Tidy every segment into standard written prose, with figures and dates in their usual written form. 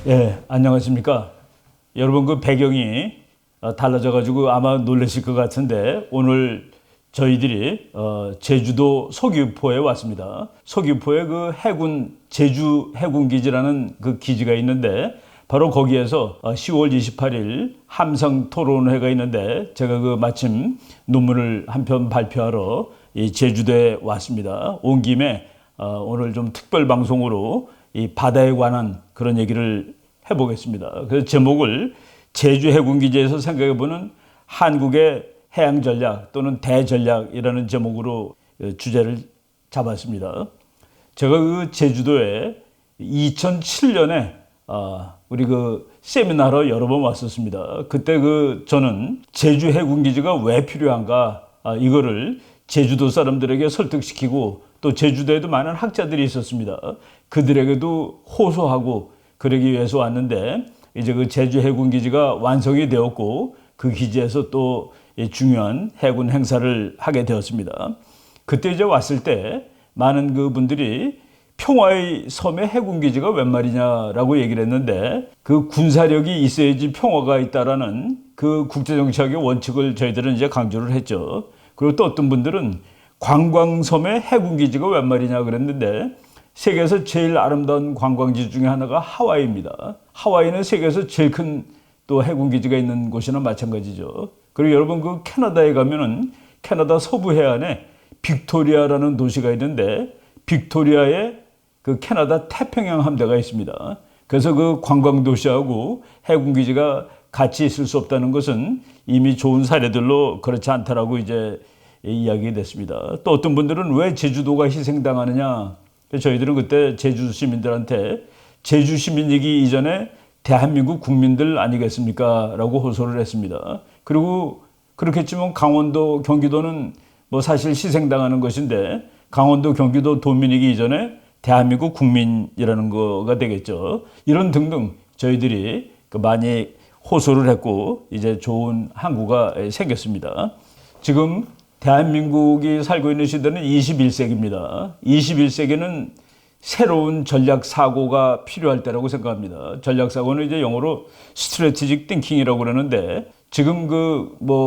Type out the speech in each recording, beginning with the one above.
예, 안녕하십니까. 여러분 그 배경이 달라져가지고 아마 놀라실 것 같은데 오늘 저희들이 제주도 서귀포에 왔습니다. 서귀포에 그 해군 제주 해군기지라는 그 기지가 있는데 바로 거기에서 10월 28일 함성 토론회가 있는데 제가 그 마침 논문을 한 편 발표하러 이 제주도에 왔습니다. 온 김에 오늘 좀 특별 방송으로 이 바다에 관한 그런 얘기를 해보겠습니다. 그래서 제목을 제주 해군기지에서 생각해보는 한국의 해양 전략 또는 대전략이라는 제목으로 주제를 잡았습니다. 제가 그 제주도에 2007년에 우리 그 세미나로 여러 번 왔었습니다. 그때 저는 제주 해군기지가 왜 필요한가 이거를 제주도 사람들에게 설득시키고 또 제주도에도 많은 학자들이 있었습니다. 그들에게도 호소하고 그러기 위해서 왔는데 이제 그 제주 해군기지가 완성이 되었고 그 기지에서 또 중요한 해군 행사를 하게 되었습니다. 그때 이제 왔을 때 많은 그분들이 평화의 섬에 해군기지가 웬 말이냐라고 얘기를 했는데 그 군사력이 있어야지 평화가 있다라는 그 국제정치학의 원칙을 저희들은 이제 강조를 했죠. 그리고 또 어떤 분들은 관광섬에 해군기지가 웬 말이냐 그랬는데 세계에서 제일 아름다운 관광지 중에 하나가 하와이입니다. 하와이는 세계에서 제일 큰 또 해군기지가 있는 곳이나 마찬가지죠. 그리고 여러분 그 캐나다에 가면은 캐나다 서부 해안에 빅토리아라는 도시가 있는데 빅토리아에 그 캐나다 태평양 함대가 있습니다. 그래서 그 관광 도시하고 해군기지가 같이 있을 수 없다는 것은 이미 좋은 사례들로 그렇지 않다라고 이제 이야기가 됐습니다. 또 어떤 분들은 왜 제주도가 희생당하느냐? 저희들은 그때 제주 시민들한테 제주 시민이기 이전에 대한민국 국민들 아니겠습니까? 라고 호소를 했습니다. 그리고 그렇게 치면 강원도, 경기도는 뭐 사실 희생당하는 것인데 강원도, 경기도 도민이기 이전에 대한민국 국민이라는 거가 되겠죠. 이런 등등 저희들이 많이 호소를 했고 이제 좋은 항구가 생겼습니다. 지금 대한민국이 살고 있는 시대는 21세기입니다. 21세기는 새로운 전략 사고가 필요할 때라고 생각합니다. 전략 사고는 이제 영어로 strategic thinking이라고 그러는데 지금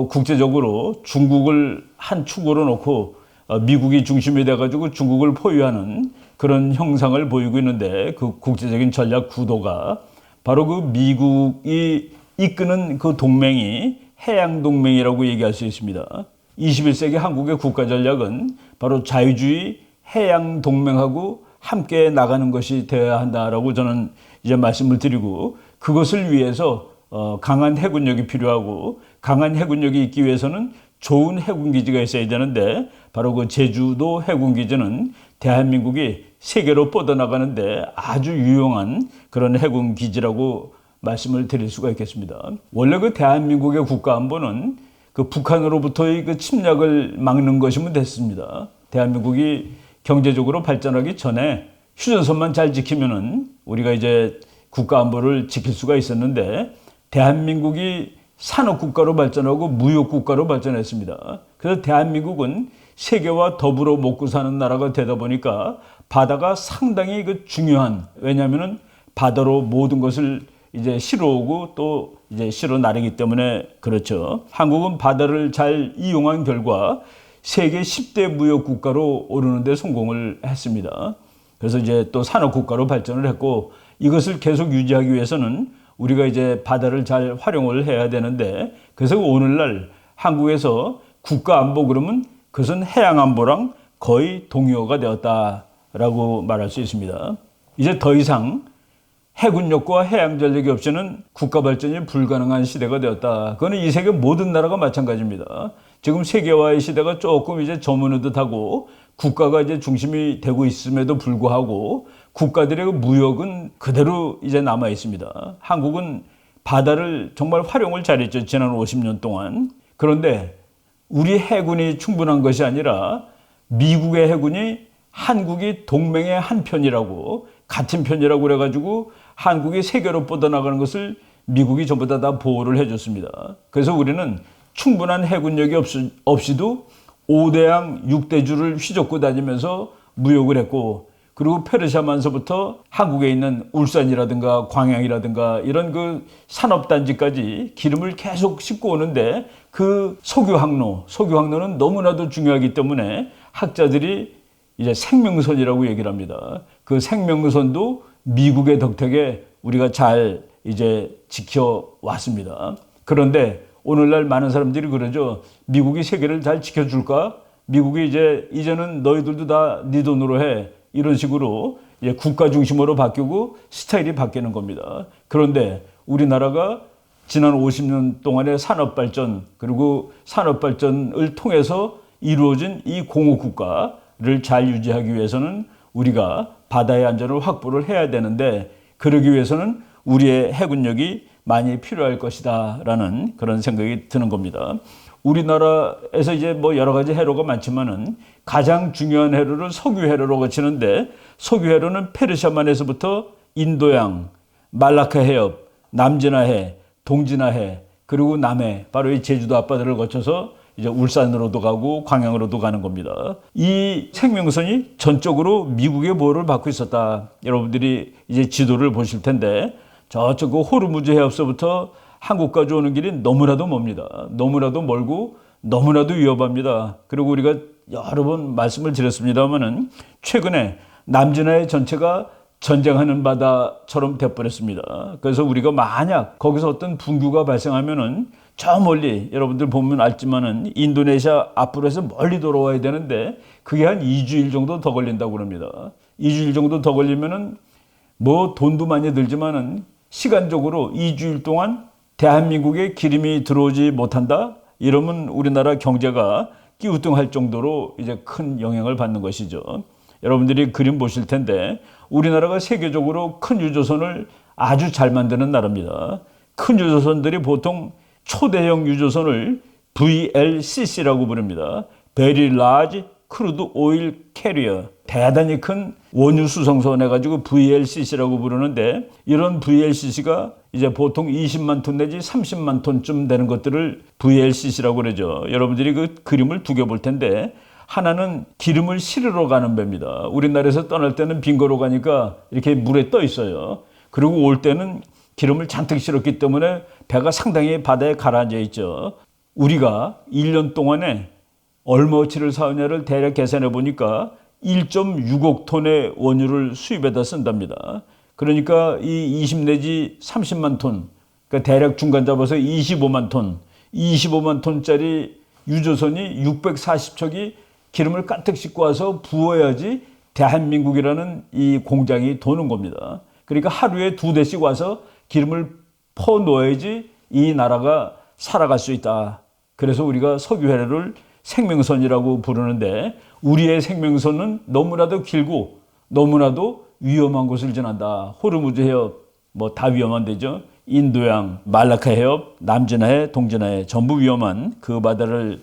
국제적으로 중국을 한 축으로 놓고 미국이 중심이 돼가지고 중국을 포위하는 그런 형상을 보이고 있는데 그 국제적인 전략 구도가 바로 그 미국이 이끄는 그 동맹이 해양 동맹이라고 얘기할 수 있습니다. 21세기 한국의 국가 전략은 바로 자유주의 해양 동맹하고 함께 나가는 것이 되어야 한다라고 저는 이제 말씀을 드리고 그것을 위해서 강한 해군력이 필요하고 강한 해군력이 있기 위해서는 좋은 해군기지가 있어야 되는데 바로 그 제주도 해군기지는 대한민국이 세계로 뻗어나가는데 아주 유용한 그런 해군기지라고 말씀을 드릴 수가 있겠습니다. 원래 그 대한민국의 국가안보는 그 북한으로부터의 그 침략을 막는 것이면 됐습니다. 대한민국이 경제적으로 발전하기 전에 휴전선만 잘 지키면은 우리가 이제 국가안보를 지킬 수가 있었는데 대한민국이 산업국가로 발전하고 무역국가로 발전했습니다. 그래서 대한민국은 세계와 더불어 먹고 사는 나라가 되다 보니까 바다가 상당히 그 중요한, 왜냐하면은 바다로 모든 것을 이제 실어오고 또 이제 실어 나르기 때문에 그렇죠. 한국은 바다를 잘 이용한 결과 세계 10대 무역 국가로 오르는 데 성공을 했습니다. 그래서 이제 또 산업 국가로 발전을 했고 이것을 계속 유지하기 위해서는 우리가 이제 바다를 잘 활용을 해야 되는데 그래서 오늘날 한국에서 국가 안보 그러면 그것은 해양 안보랑 거의 동요가 되었다라고 말할 수 있습니다. 이제 더 이상 해군력과 해양 전력이 없이는 국가 발전이 불가능한 시대가 되었다. 그거는 이 세계 모든 나라가 마찬가지입니다. 지금 세계화의 시대가 조금 이제 저무는 듯하고 국가가 이제 중심이 되고 있음에도 불구하고 국가들의 무역은 그대로 이제 남아 있습니다. 한국은 바다를 정말 활용을 잘했죠. 지난 50년 동안. 그런데 우리 해군이 충분한 것이 아니라 미국의 해군이 한국이 동맹의 한 편이라고 같은 편이라고 그래가지고 한국이 세계로 뻗어나가는 것을 미국이 전부 다 보호를 해줬습니다. 그래서 우리는 충분한 해군력이 없이도 5대양 6대주를 휘젓고 다니면서 무역을 했고 그리고 페르시아만서부터 한국에 있는 울산이라든가 광양이라든가 이런 그 산업단지까지 기름을 계속 싣고 오는데 그 석유항로는 너무나도 중요하기 때문에 학자들이 이제 생명선이라고 얘기를 합니다. 그 생명선도 미국의 덕택에 우리가 잘 이제 지켜왔습니다. 그런데 오늘날 많은 사람들이 그러죠. 미국이 세계를 잘 지켜줄까? 미국이 이제는 너희들도 다 네 돈으로 해. 이런 식으로 이제 국가 중심으로 바뀌고 스타일이 바뀌는 겁니다. 그런데 우리나라가 지난 50년 동안의 산업발전 그리고 산업발전을 통해서 이루어진 이 공업국가를 잘 유지하기 위해서는 우리가 바다의 안전을 확보를 해야 되는데 그러기 위해서는 우리의 해군력이 많이 필요할 것이다 라는 그런 생각이 드는 겁니다. 우리나라에서 이제 뭐 여러 가지 해로가 많지만은 가장 중요한 해로를 석유 해로로 치는데 석유 해로는 페르시아만에서부터 인도양, 말라카 해협, 남진아해, 동진아해 그리고 남해 바로 이 제주도 앞바다를 거쳐서 이제 울산으로도 가고 광양으로도 가는 겁니다. 이 생명선이 전적으로 미국의 보호를 받고 있었다. 여러분들이 이제 지도를 보실 텐데 저쪽 그 호르무즈 해협서부터 한국까지 오는 길이 너무나도 멉니다. 너무나도 멀고 너무나도 위험합니다. 그리고 우리가 여러 번 말씀을 드렸습니다마는 최근에 남진아해 전체가 전쟁하는 바다처럼 돼버렸습니다. 그래서 우리가 만약 거기서 어떤 분규가 발생하면은 저 멀리 여러분들 보면 알지만은 인도네시아 앞으로 해서 멀리 돌아와야 되는데 그게 한 2주일 정도 더 걸린다고 합니다. 2주일 정도 더 걸리면은 뭐 돈도 많이 들지만은 시간적으로 2주일 동안 대한민국에 기름이 들어오지 못한다? 이러면 우리나라 경제가 끼우뚱할 정도로 이제 큰 영향을 받는 것이죠. 여러분들이 그림 보실 텐데 우리나라가 세계적으로 큰 유조선을 아주 잘 만드는 나라입니다. 큰 유조선들이 보통 초대형 유조선을 VLCC라고 부릅니다. Very Large Crude Oil Carrier. 대단히 큰 원유 수송선 해가지고 VLCC라고 부르는데 이런 VLCC가 이제 보통 20만 톤 내지 30만 톤쯤 되는 것들을 VLCC라고 그러죠. 여러분들이 그 그림을 두 개 볼 텐데 하나는 기름을 실으러 가는 배입니다. 우리나라에서 떠날 때는 빙거로 가니까 이렇게 물에 떠 있어요. 그리고 올 때는 기름을 잔뜩 실었기 때문에 배가 상당히 바다에 가라앉아 있죠. 우리가 1년 동안에 얼마어치를 사오냐를 대략 계산해 보니까 1.6억 톤의 원유를 수입에다 쓴답니다. 그러니까 이 20 내지 30만 톤, 그러니까 대략 중간 잡아서 25만 톤, 25만 톤짜리 유조선이 640척이 기름을 가득 싣고 와서 부어야지 대한민국이라는 이 공장이 도는 겁니다. 그러니까 하루에 2대씩 와서 기름을 퍼 넣어야지 이 나라가 살아갈 수 있다. 그래서 우리가 석유회로를 생명선이라고 부르는데 우리의 생명선은 너무나도 길고 너무나도 위험한 곳을 지난다. 호르무즈 해협 뭐 다 위험한 데죠. 인도양, 말라카 해협, 남진아해, 동진아해 전부 위험한 그 바다를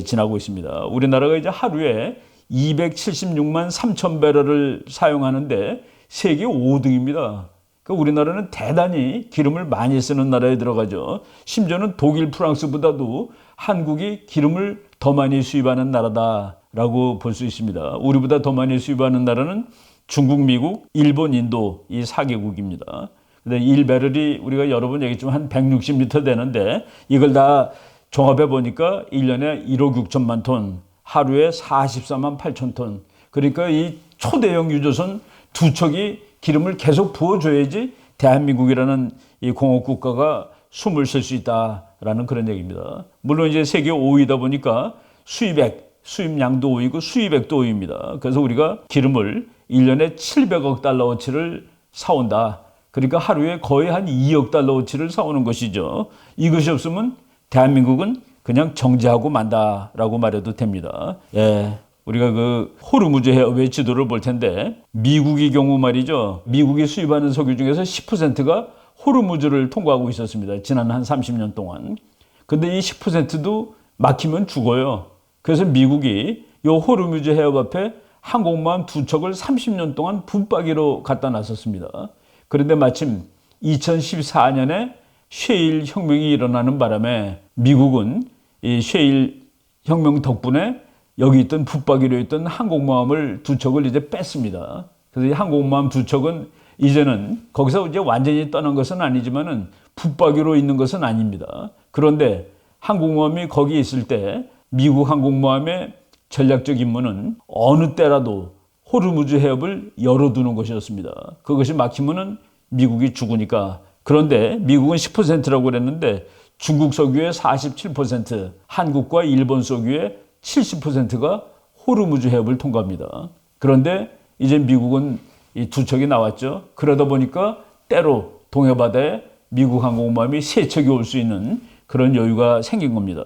지나고 있습니다. 우리나라가 이제 하루에 276만 3천 배럴을 사용하는데 세계 5등입니다. 그러니까 우리나라는 대단히 기름을 많이 쓰는 나라에 들어가죠. 심지어는 독일, 프랑스보다도 한국이 기름을 더 많이 수입하는 나라다라고 볼 수 있습니다. 우리보다 더 많이 수입하는 나라는 중국, 미국, 일본, 인도 이 4개국입니다. 근데 1배럴이 우리가 여러 번 얘기했지만 한 160리터 되는데 이걸 다 종합해 보니까 1년에 1억 6천만 톤, 하루에 44만 8천 톤. 그러니까 이 초대형 유조선 2척이 기름을 계속 부어줘야지 대한민국이라는 이 공업국가가 숨을 쉴 수 있다라는 그런 얘기입니다. 물론 이제 세계 5위다 보니까 수입량도 5위고 수입액도 5위입니다. 그래서 우리가 기름을 1년에 700억 달러어치를 사온다. 그러니까 하루에 거의 한 2억 달러어치를 사오는 것이죠. 이것이 없으면 대한민국은 그냥 정지하고 만다라고 말해도 됩니다. 예. 우리가 그 호르무즈 해협의 지도를 볼 텐데 미국의 경우 말이죠. 미국이 수입하는 석유 중에서 10%가 호르무즈를 통과하고 있었습니다. 지난 한 30년 동안. 근데 이 10%도 막히면 죽어요. 그래서 미국이 이 호르무즈 해협 앞에 항공모함 2척을 30년 동안 붙박이로 갖다 놨었습니다. 그런데 마침 2014년에 셰일 혁명이 일어나는 바람에 미국은 이 셰일 혁명 덕분에 여기 있던 붙박이로 있던 항공모함을 2척을 이제 뺐습니다. 그래서 이 항공모함 두 척은 이제는 거기서 이제 완전히 떠난 것은 아니지만은 붙박이로 있는 것은 아닙니다. 그런데 항공모함이 거기 있을 때 미국 항공모함의 전략적 임무는 어느 때라도 호르무즈 해협을 열어두는 것이었습니다. 그것이 막히면은 미국이 죽으니까. 그런데 미국은 10%라고 그랬는데 중국 석유의 47%, 한국과 일본 석유의 70%가 호르무즈 해협을 통과합니다. 그런데 이제 미국은 이 두 척이 나왔죠. 그러다 보니까 때로 동해바다에 미국 항공모함이 세 척이 올 수 있는 그런 여유가 생긴 겁니다.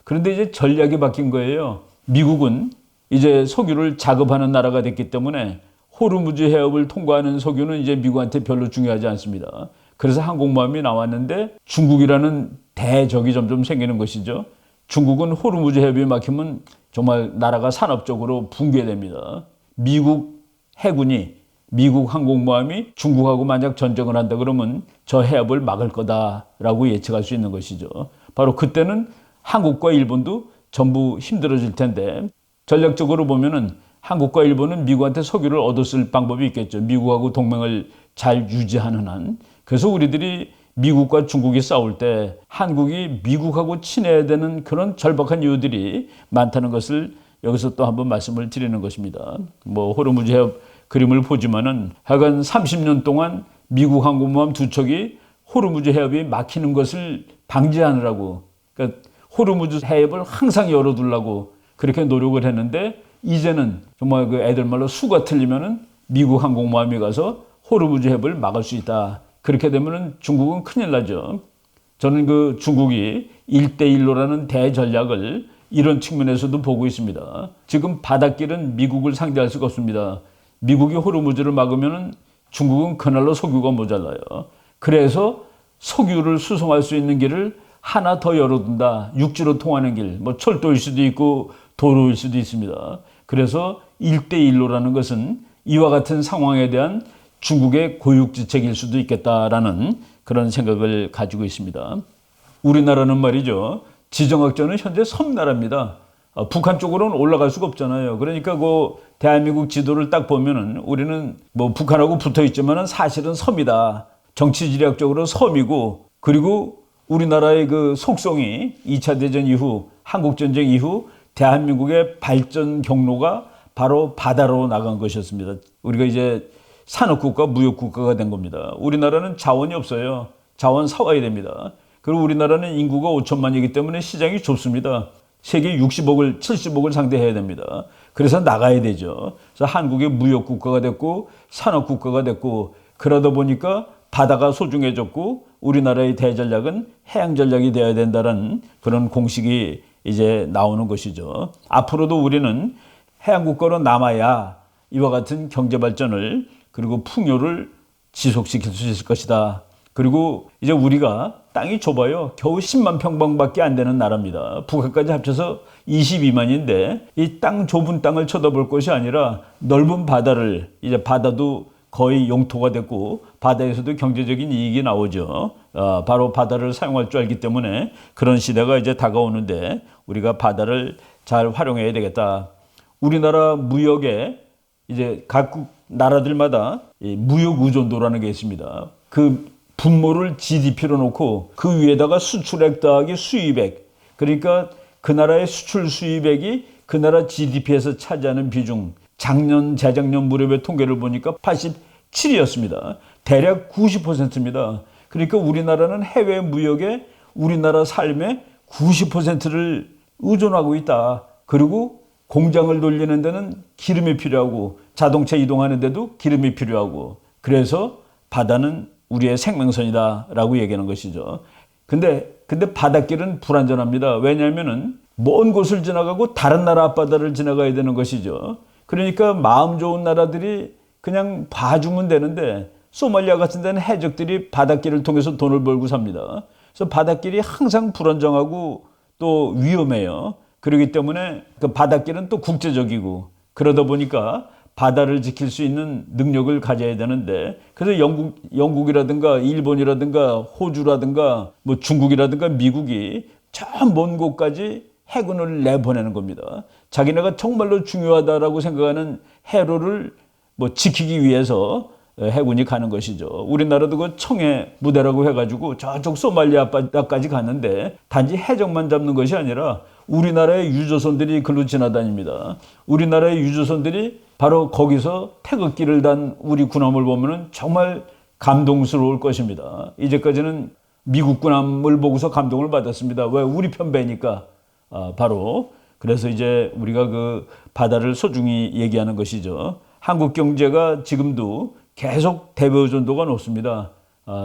그런데 이제 전략이 바뀐 거예요. 미국은 이제 석유를 작업하는 나라가 됐기 때문에 호르무즈 해협을 통과하는 석유는 이제 미국한테 별로 중요하지 않습니다. 그래서 항공모함이 나왔는데 중국이라는 대적이 점점 생기는 것이죠. 중국은 호르무즈 해협이 막히면 정말 나라가 산업적으로 붕괴됩니다. 미국 해군이 미국 항공모함이 중국하고 만약 전쟁을 한다 그러면 저 해협을 막을 거다라고 예측할 수 있는 것이죠. 바로 그때는 한국과 일본도 전부 힘들어질 텐데 전략적으로 보면은 한국과 일본은 미국한테 석유를 얻었을 방법이 있겠죠. 미국하고 동맹을 잘 유지하는 한. 그래서 우리들이 미국과 중국이 싸울 때 한국이 미국하고 친해야 되는 그런 절박한 이유들이 많다는 것을 여기서 또 한번 말씀을 드리는 것입니다. 뭐 호르무즈 해협 그림을 보지만은 하여간 30년 동안 미국 항공모함 두 척이 호르무즈 해협이 막히는 것을 방지하느라고, 그러니까 호르무즈 해협을 항상 열어두려고 그렇게 노력을 했는데 이제는 정말 그 애들 말로 수가 틀리면은 미국 항공모함이 가서 호르무즈 해협을 막을 수 있다. 그렇게 되면은 중국은 큰일 나죠. 저는 그 중국이 1대1로라는 대전략을 이런 측면에서도 보고 있습니다. 지금 바닷길은 미국을 상대할 수가 없습니다. 미국이 호르무즈를 막으면 중국은 그날로 석유가 모자라요. 그래서 석유를 수송할 수 있는 길을 하나 더 열어둔다. 육지로 통하는 길, 뭐 철도일 수도 있고 도로일 수도 있습니다. 그래서 1대1로라는 것은 이와 같은 상황에 대한 중국의 고육지책일 수도 있겠다라는 그런 생각을 가지고 있습니다. 우리나라는 말이죠. 지정학적으로는 현재 섬나라입니다. 북한 쪽으로는 올라갈 수가 없잖아요. 그러니까 그 대한민국 지도를 딱 보면은 우리는 뭐 북한하고 붙어 있지만은 사실은 섬이다. 정치지리학적으로 섬이고, 그리고 우리나라의 그 속성이 2차 대전 이후, 한국전쟁 이후 대한민국의 발전 경로가 바로 바다로 나간 것이었습니다. 우리가 이제 산업국가, 무역국가가 된 겁니다. 우리나라는 자원이 없어요. 자원 사와야 됩니다. 그리고 우리나라는 인구가 5천만이기 때문에 시장이 좁습니다. 세계 60억을, 70억을 상대해야 됩니다. 그래서 나가야 되죠. 그래서 한국의 무역국가가 됐고 산업국가가 됐고, 그러다 보니까 바다가 소중해졌고 우리나라의 대전략은 해양전략이 되어야 된다는 그런 공식이 이제 나오는 것이죠. 앞으로도 우리는 해양국가로 남아야 이와 같은 경제발전을 그리고 풍요를 지속시킬 수 있을 것이다. 그리고 이제 우리가 땅이 좁아요. 겨우 10만 평방밖에 안 되는 나라입니다. 북한까지 합쳐서 22만인데 이 땅 좁은 땅을 쳐다볼 것이 아니라 넓은 바다를, 이제 바다도 거의 영토가 됐고 바다에서도 경제적인 이익이 나오죠. 바로 바다를 사용할 줄 알기 때문에 그런 시대가 이제 다가오는데 우리가 바다를 잘 활용해야 되겠다. 우리나라 무역에 이제 각국 나라들마다 무역 의존도라는 게 있습니다. 그 분모를 GDP로 놓고 그 위에다가 수출액 더하기 수입액, 그러니까 그 나라의 수출 수입액이 그 나라 GDP에서 차지하는 비중, 작년 재작년 무렵의 통계를 보니까 87이었습니다. 대략 90%입니다. 그러니까 우리나라는 해외 무역에 우리나라 삶의 90%를 의존하고 있다. 그리고 공장을 돌리는 데는 기름이 필요하고 자동차 이동하는 데도 기름이 필요하고, 그래서 바다는 우리의 생명선이다라고 얘기하는 것이죠. 근데 바닷길은 불안전합니다. 왜냐하면은 먼 곳을 지나가고 다른 나라 앞바다를 지나가야 되는 것이죠. 그러니까 마음 좋은 나라들이 그냥 봐주면 되는데 소말리아 같은 데는 해적들이 바닷길을 통해서 돈을 벌고 삽니다. 그래서 바닷길이 항상 불안정하고 또 위험해요. 그렇기 때문에 그 바닷길은 또 국제적이고, 그러다 보니까 바다를 지킬 수 있는 능력을 가져야 되는데, 그래서 영국이라든가 일본이라든가 호주라든가 뭐 중국이라든가 미국이 저 먼 곳까지 해군을 내보내는 겁니다. 자기네가 정말로 중요하다라고 생각하는 해로를 뭐 지키기 위해서 해군이 가는 것이죠. 우리나라도 그 청해 부대라고 해가지고 저쪽 소말리아 바다까지 갔는데 단지 해적만 잡는 것이 아니라 우리나라의 유조선들이 글로 지나다닙니다. 우리나라의 유조선들이 바로 거기서 태극기를 단 우리 군함을 보면은 정말 감동스러울 것입니다. 이제까지는 미국 군함을 보고서 감동을 받았습니다. 왜? 우리 편 배니까. 바로 그래서 이제 우리가 그 바다를 소중히 얘기하는 것이죠. 한국 경제가 지금도 계속 대외 의존도가 높습니다.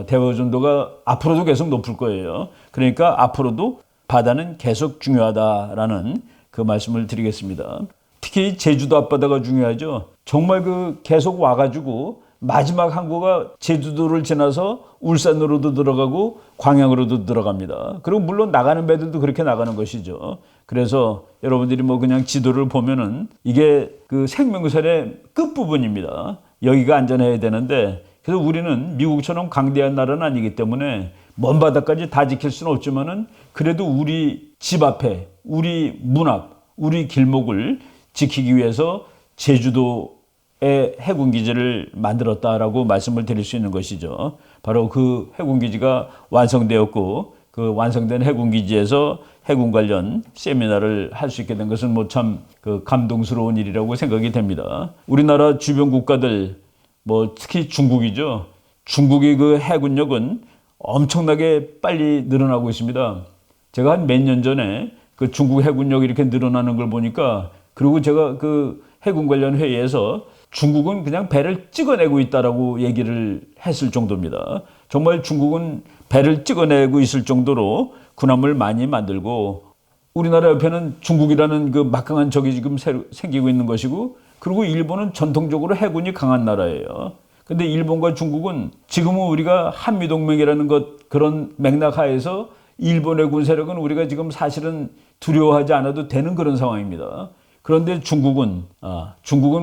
대외 의존도가 앞으로도 계속 높을 거예요. 그러니까 앞으로도 바다는 계속 중요하다라는 그 말씀을 드리겠습니다. 특히 제주도 앞바다가 중요하죠. 정말 그 계속 와가지고 마지막 항구가 제주도를 지나서 울산으로도 들어가고 광양으로도 들어갑니다. 그리고 물론 나가는 배들도 그렇게 나가는 것이죠. 그래서 여러분들이 뭐 그냥 지도를 보면은 이게 그 생명선의 끝부분입니다. 여기가 안전해야 되는데 그래서 우리는 미국처럼 강대한 나라는 아니기 때문에 먼 바다까지 다 지킬 수는 없지만은 그래도 우리 집 앞에 우리 문 앞, 우리 길목을 지키기 위해서 제주도에 해군기지를 만들었다라고 말씀을 드릴 수 있는 것이죠. 바로 그 해군기지가 완성되었고 그 완성된 해군기지에서 해군 관련 세미나를 할 수 있게 된 것은 뭐 참 그 감동스러운 일이라고 생각이 됩니다. 우리나라 주변 국가들 뭐 특히 중국이죠. 중국의 그 해군력은 엄청나게 빨리 늘어나고 있습니다. 제가 한 몇 년 전에 그 중국 해군력이 이렇게 늘어나는 걸 보니까 그리고 제가 그 해군 관련 회의에서 중국은 그냥 배를 찍어내고 있다라고 얘기를 했을 정도입니다. 정말 중국은 배를 찍어내고 있을 정도로 군함을 많이 만들고 우리나라 옆에는 중국이라는 그 막강한 적이 지금 생기고 있는 것이고 그리고 일본은 전통적으로 해군이 강한 나라예요. 근데 일본과 중국은 지금은 우리가 한미동맹이라는 것 그런 맥락 하에서 일본의 군사력은 우리가 지금 사실은 두려워하지 않아도 되는 그런 상황입니다. 그런데 중국은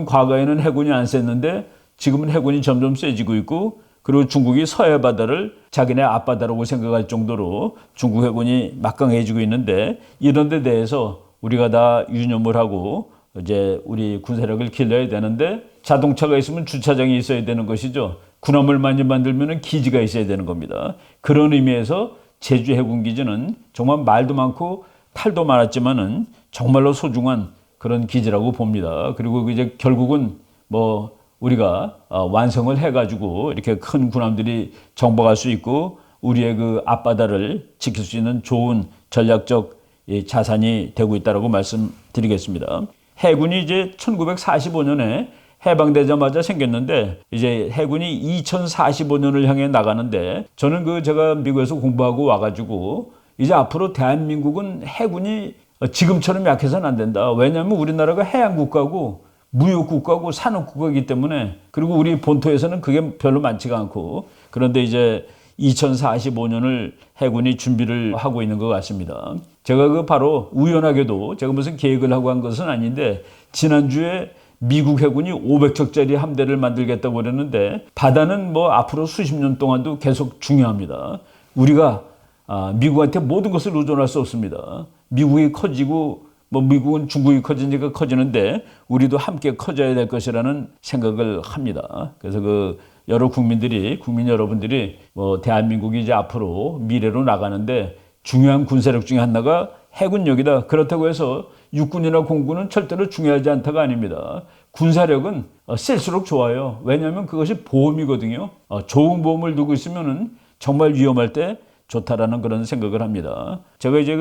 과거에는 해군이 안 셌는데 지금은 해군이 점점 세지고 있고 그리고 중국이 서해 바다를 자기네 앞바다라고 생각할 정도로 중국 해군이 막강해지고 있는데 이런 데 대해서 우리가 다 유념을 하고 이제 우리 군사력을 길러야 되는데 자동차가 있으면 주차장이 있어야 되는 것이죠. 군함을 많이 만들면 기지가 있어야 되는 겁니다. 그런 의미에서 제주 해군기지는 정말 말도 많고 탈도 많았지만은 정말로 소중한 그런 기지라고 봅니다. 그리고 이제 결국은 뭐 우리가 완성을 해가지고 이렇게 큰 군함들이 정박할 수 있고 우리의 그 앞바다를 지킬 수 있는 좋은 전략적 자산이 되고 있다라고 말씀드리겠습니다. 해군이 이제 1945년에 해방되자마자 생겼는데 이제 해군이 2045년을 향해 나가는데 저는 제가 미국에서 공부하고 와가지고 이제 앞으로 대한민국은 해군이 지금처럼 약해서는 안 된다. 왜냐하면 우리나라가 해양국가고 무역국가고 산업국가이기 때문에 그리고 우리 본토에서는 그게 별로 많지가 않고 그런데 이제 2045년을 해군이 준비를 하고 있는 것 같습니다. 제가 바로 우연하게도 제가 무슨 계획을 하고 한 것은 아닌데 지난주에 미국 해군이 500척짜리 함대를 만들겠다고 그랬는데 바다는 뭐 앞으로 수십 년 동안도 계속 중요합니다. 우리가 미국한테 모든 것을 의존할 수 없습니다. 미국이 커지고 뭐 미국은 중국이 커지니까 커지는데 우리도 함께 커져야 될 것이라는 생각을 합니다. 그래서 여러 국민 여러분들이 뭐 대한민국이 이제 앞으로 미래로 나가는데 중요한 군사력 중에 하나가 해군력이다. 그렇다고 해서 육군이나 공군은 절대로 중요하지 않다가 아닙니다. 군사력은 셀수록 좋아요. 왜냐하면 그것이 보험이거든요. 좋은 보험을 두고 있으면은 정말 위험할 때 좋다라는 그런 생각을 합니다. 제가 이제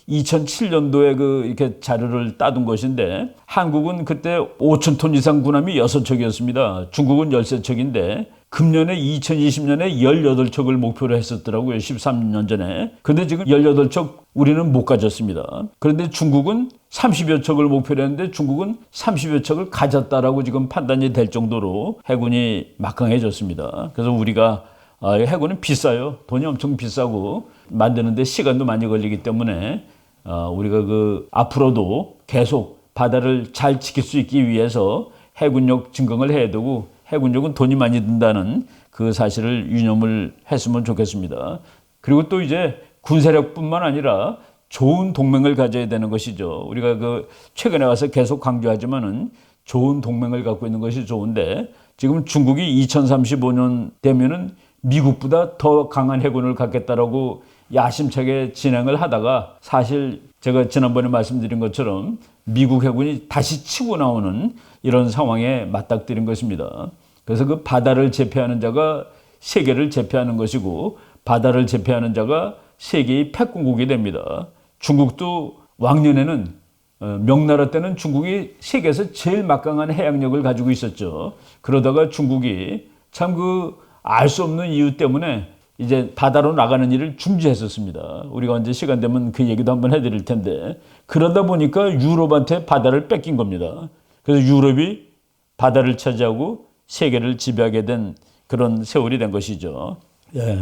2007년도에 이렇게 자료를 따둔 것인데 한국은 그때 5,000톤 이상 군함이 6척이었습니다. 중국은 13척인데 금년에 2020년에 18척을 목표로 했었더라고요. 13년 전에. 근데 지금 18척 우리는 못 가졌습니다. 그런데 중국은 30여 척을 목표로 했는데 중국은 30여 척을 가졌다라고 지금 판단이 될 정도로 해군이 막강해졌습니다. 그래서 우리가 해군은 비싸요. 돈이 엄청 비싸고 만드는데 시간도 많이 걸리기 때문에 우리가 앞으로도 계속 바다를 잘 지킬 수 있기 위해서 해군력 증강을 해야 되고 해군력은 돈이 많이 든다는 그 사실을 유념을 했으면 좋겠습니다. 그리고 또 이제 군사력뿐만 아니라 좋은 동맹을 가져야 되는 것이죠. 우리가 최근에 와서 계속 강조하지만은 좋은 동맹을 갖고 있는 것이 좋은데 지금 중국이 2035년 되면은 미국보다 더 강한 해군을 갖겠다라고 야심차게 진행을 하다가 사실 제가 지난번에 말씀드린 것처럼 미국 해군이 다시 치고 나오는 이런 상황에 맞닥뜨린 것입니다. 그래서 그 바다를 제패하는 자가 세계를 제패하는 것이고 바다를 제패하는 자가 세계의 패권국이 됩니다. 중국도 왕년에는 명나라 때는 중국이 세계에서 제일 막강한 해양력을 가지고 있었죠. 그러다가 중국이 참 그 알 수 없는 이유 때문에 이제 바다로 나가는 일을 중지했었습니다. 우리가 언제 시간 되면 그 얘기도 한번 해드릴 텐데 그러다 보니까 유럽한테 바다를 뺏긴 겁니다. 그래서 유럽이 바다를 차지하고 세계를 지배하게 된 그런 세월이 된 것이죠. 예.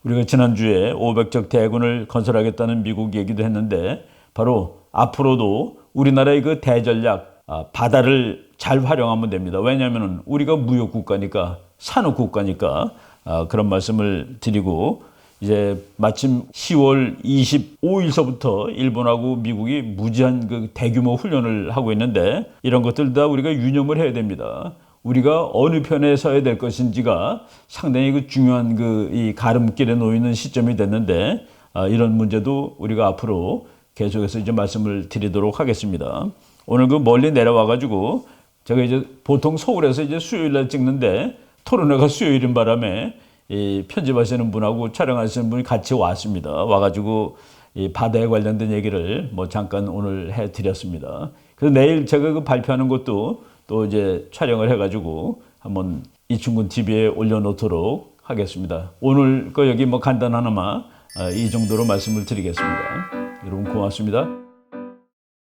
우리가 지난주에 500적 대군을 건설하겠다는 미국 얘기도 했는데 바로 앞으로도 우리나라의 그 대전략 바다를 잘 활용하면 됩니다. 왜냐하면 우리가 무역 국가니까 산업 국가니까 그런 말씀을 드리고 이제 마침 10월 25일서부터 일본하고 미국이 무지한 그 대규모 훈련을 하고 있는데 이런 것들 다 우리가 유념을 해야 됩니다. 우리가 어느 편에 서야 될 것인지가 상당히 그 중요한 그 이 가름길에 놓이는 시점이 됐는데 이런 문제도 우리가 앞으로 계속해서 이제 말씀을 드리도록 하겠습니다. 오늘 그 멀리 내려와 가지고 제가 이제 보통 서울에서 이제 수요일 날 찍는데 토론회가 수요일인 바람에 이 편집하시는 분하고 촬영하시는 분이 같이 왔습니다. 와가지고 이 바다에 관련된 얘기를 뭐 잠깐 오늘 해드렸습니다. 그래서 내일 제가 그 발표하는 것도 또 이제 촬영을 해가지고 한번 이충근 TV에 올려놓도록 하겠습니다. 오늘 거 여기 뭐 간단 하나만 이 정도로 말씀을 드리겠습니다. 여러분 고맙습니다.